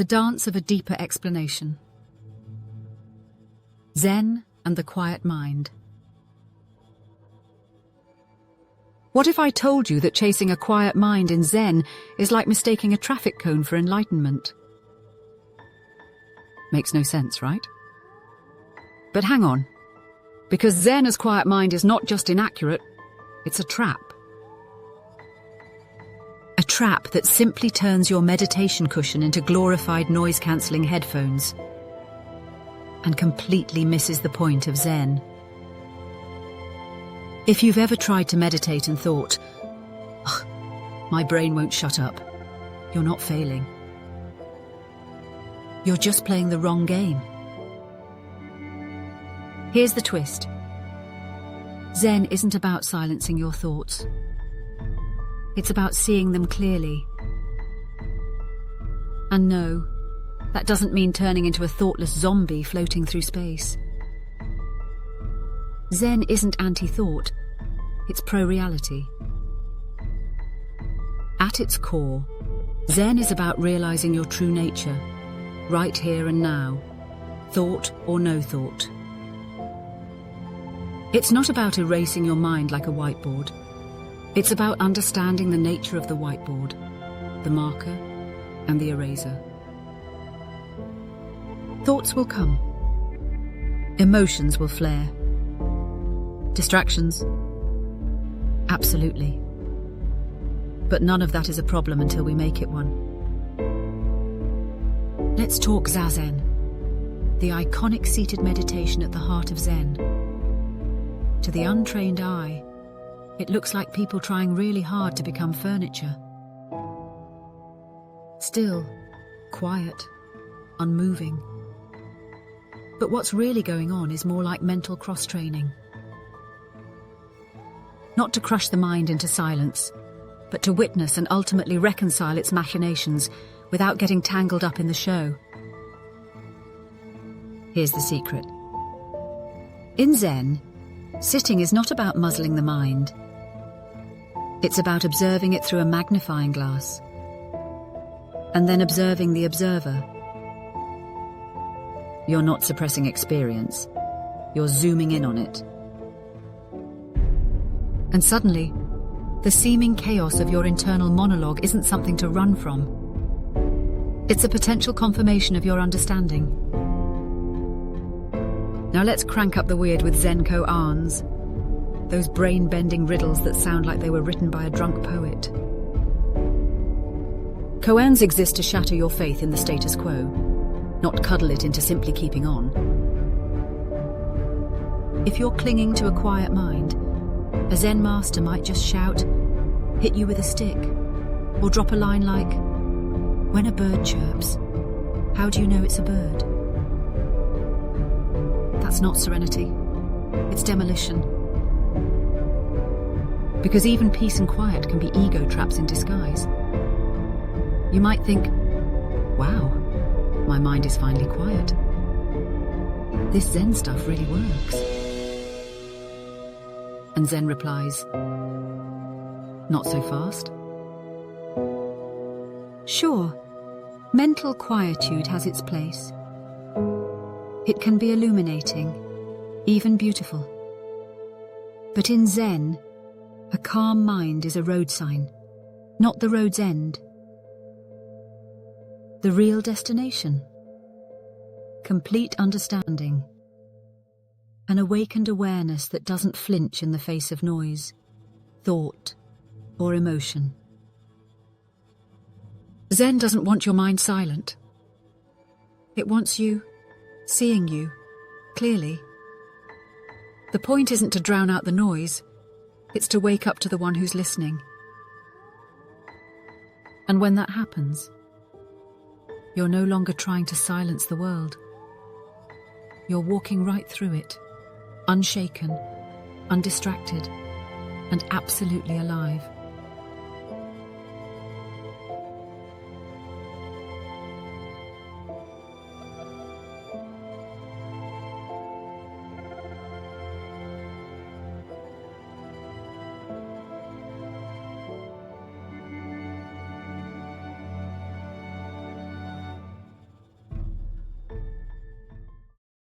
The dance of a deeper explanation. Zen and the quiet mind. What if I told you that chasing a quiet mind in Zen is like mistaking a traffic cone for enlightenment? Makes no sense, right? But hang on, because Zen as quiet mind is not just inaccurate, it's a trap. A trap that simply turns your meditation cushion into glorified noise-cancelling headphones and completely misses the point of Zen. If you've ever tried to meditate and thought, my brain won't shut up, you're not failing. You're just playing the wrong game. Here's the twist. Zen isn't about silencing your thoughts. It's about seeing them clearly. And no, that doesn't mean turning into a thoughtless zombie floating through space. Zen isn't anti-thought, it's pro-reality. At its core, Zen is about realizing your true nature, right here and now, thought or no thought. It's not about erasing your mind like a whiteboard. It's about understanding the nature of the whiteboard, the marker and the eraser. Thoughts will come. Emotions will flare. Distractions? Absolutely. But none of that is a problem until we make it one. Let's talk Zazen, the iconic seated meditation at the heart of Zen. To the untrained eye, it looks like people trying really hard to become furniture. Still, quiet, unmoving. But what's really going on is more like mental cross-training. Not to crush the mind into silence, but to witness and ultimately reconcile its machinations without getting tangled up in the show. Here's the secret. In Zen, sitting is not about muzzling the mind. It's about observing it through a magnifying glass, and then observing the observer. You're not suppressing experience, you're zooming in on it. And suddenly, the seeming chaos of your internal monologue isn't something to run from. It's a potential confirmation of your understanding. Now let's crank up the weird with Zen koans, those brain-bending riddles that sound like they were written by a drunk poet. Koans exist to shatter your faith in the status quo, not cuddle it into simply keeping on. If you're clinging to a quiet mind, a Zen master might just shout, hit you with a stick, or drop a line like, when a bird chirps, how do you know it's a bird? That's not serenity, it's demolition. Because even peace and quiet can be ego traps in disguise. You might think, wow, my mind is finally quiet. This Zen stuff really works. And Zen replies, not so fast. Sure, mental quietude has its place. It can be illuminating, even beautiful. But in Zen, a calm mind is a road sign, not the road's end. The real destination. Complete understanding. An awakened awareness that doesn't flinch in the face of noise, thought, or emotion. Zen doesn't want your mind silent. It wants you, seeing you, clearly. The point isn't to drown out the noise, it's to wake up to the one who's listening. And when that happens, you're no longer trying to silence the world. You're walking right through it, unshaken, undistracted, and absolutely alive.